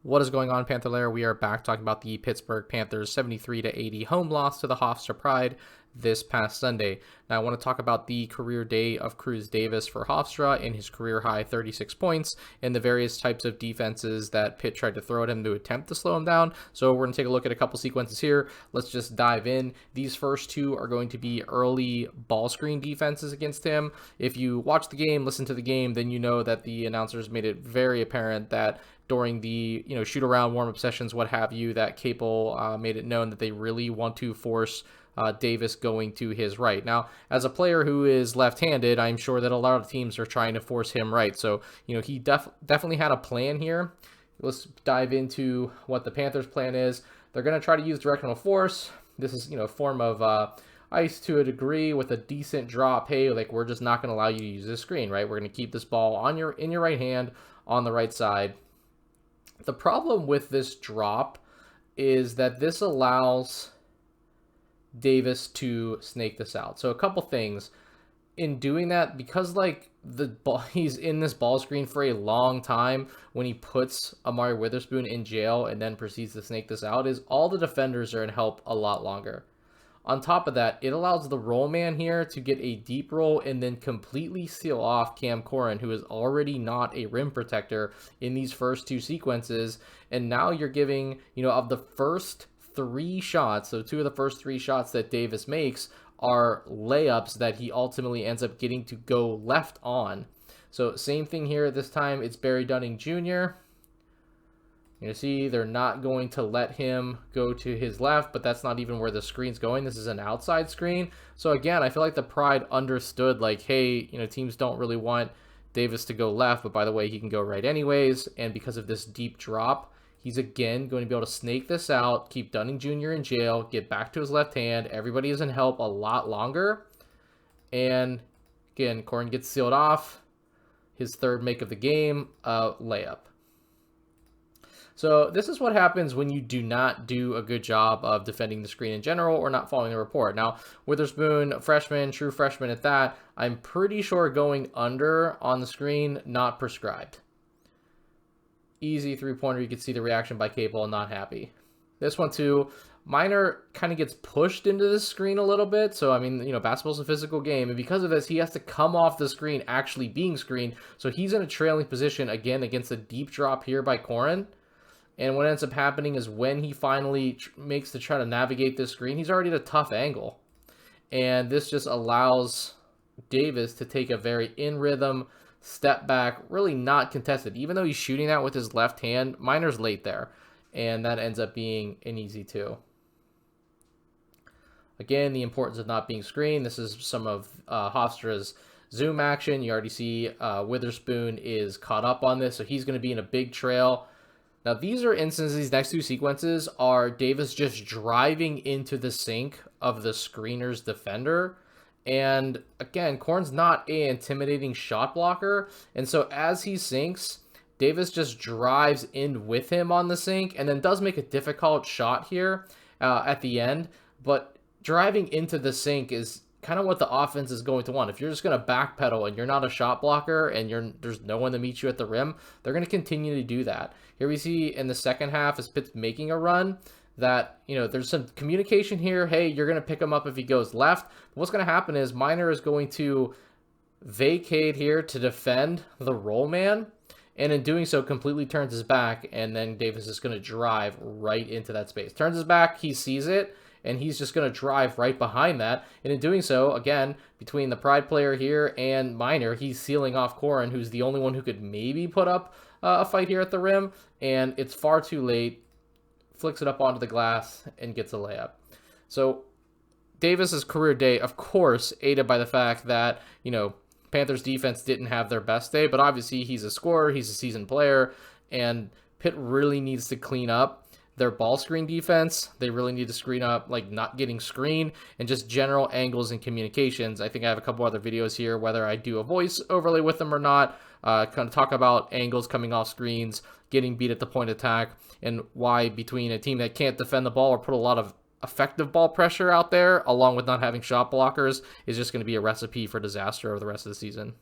What is going on, Panther Lair? We are back talking about the Pittsburgh Panthers 73-80 home loss to the Hofstra Pride this past Sunday. Now, I want to talk about the career day of Cruz for Hofstra and his career high 36 points and the various types of defenses that Pitt tried to throw at him to attempt to slow him down. So we're going to take a look at a couple sequences here. Let's just dive in. These first two are going to be early ball screen defenses against him. If you watch the game, listen to the game, then you know that the announcers made it very apparent that during the shoot around warm-up sessions, what have you, that Capel made it known that they really want to force Davis going to his right. Now, as a player who is left-handed, I'm sure that a lot of teams are trying to force him right. So, he definitely had a plan here. Let's dive into what the Panthers' plan is. They're going to try to use directional force. This is, a form of ice to a degree with a decent drop. Hey, like, we're just not going to allow you to use this screen, right? We're going to keep this ball in your right hand on the right side. The problem with this drop is that this allows Davis to snake this out. So a couple things in doing that, because like the ball, he's in this ball screen for a long time when he puts Amari Witherspoon in jail and then proceeds to snake this out, is all the defenders are in help a lot longer. On top of that, it allows the roll man here to get a deep roll and then completely seal off Cam Corrin, who is already not a rim protector in these first two sequences. And now you're giving, of the first three shots, so two of the first three shots that Davis makes are layups that he ultimately ends up getting to go left on. So same thing here. This time it's Barry Dunning Jr. You see, they're not going to let him go to his left, but that's not even where the screen's going. This is an outside screen. So again, I feel like the Pride understood, like, hey, teams don't really want Davis to go left, but by the way, he can go right anyways. And because of this deep drop, he's again going to be able to snake this out, keep Dunning Jr. in jail, get back to his left hand. Everybody is in help a lot longer. And again, Corrin gets sealed off. His third make of the game, layup. So this is what happens when you do not do a good job of defending the screen in general or not following the report. Now, Witherspoon, freshman, true freshman at that, I'm pretty sure going under on the screen, not prescribed. Easy three-pointer. You can see the reaction by Capel, not happy. This one too, Minor kind of gets pushed into the screen a little bit. So, I mean, basketball's a physical game. And because of this, he has to come off the screen actually being screened. So he's in a trailing position again against a deep drop here by Corrin. And what ends up happening is when he finally makes to try to navigate this screen, he's already at a tough angle. And this just allows Davis to take a very in-rhythm step back, really not contested. Even though he's shooting that with his left hand, Minor's late there. And that ends up being an easy two. Again, the importance of not being screened. This is some of Hofstra's zoom action. You already see Witherspoon is caught up on this, so he's going to be in a big trail. Now, these are instances, these next two sequences are Davis just driving into the sink of the screener's defender. And again, Corrin's not an intimidating shot blocker. And so as he sinks, Davis just drives in with him on the sink and then does make a difficult shot here at the end. But driving into the sink is kind of what the offense is going to want. If you're just going to backpedal and you're not a shot blocker and there's no one to meet you at the rim, they're going to continue to do that. Here we see in the second half as Pitt's making a run that, there's some communication here. Hey, you're going to pick him up if he goes left. But what's going to happen is Minor is going to vacate here to defend the roll man. And in doing so, completely turns his back. And then Davis is going to drive right into that space. Turns his back, he sees it. And he's just going to drive right behind that. And in doing so, again, between the Pride player here and Minor, he's sealing off Corrin, who's the only one who could maybe put up a fight here at the rim. And it's far too late. Flicks it up onto the glass and gets a layup. So Davis's career day, of course, aided by the fact that, Panthers defense didn't have their best day. But obviously, he's a scorer. He's a seasoned player. And Pitt really needs to clean up their ball screen defense. They really need to screen up, like not getting screened, and just general angles and communications. I think I have a couple other videos here, whether I do a voice overlay with them or not, kind of talk about angles coming off screens, getting beat at the point of attack, and why between a team that can't defend the ball or put a lot of effective ball pressure out there, along with not having shot blockers, is just going to be a recipe for disaster over the rest of the season.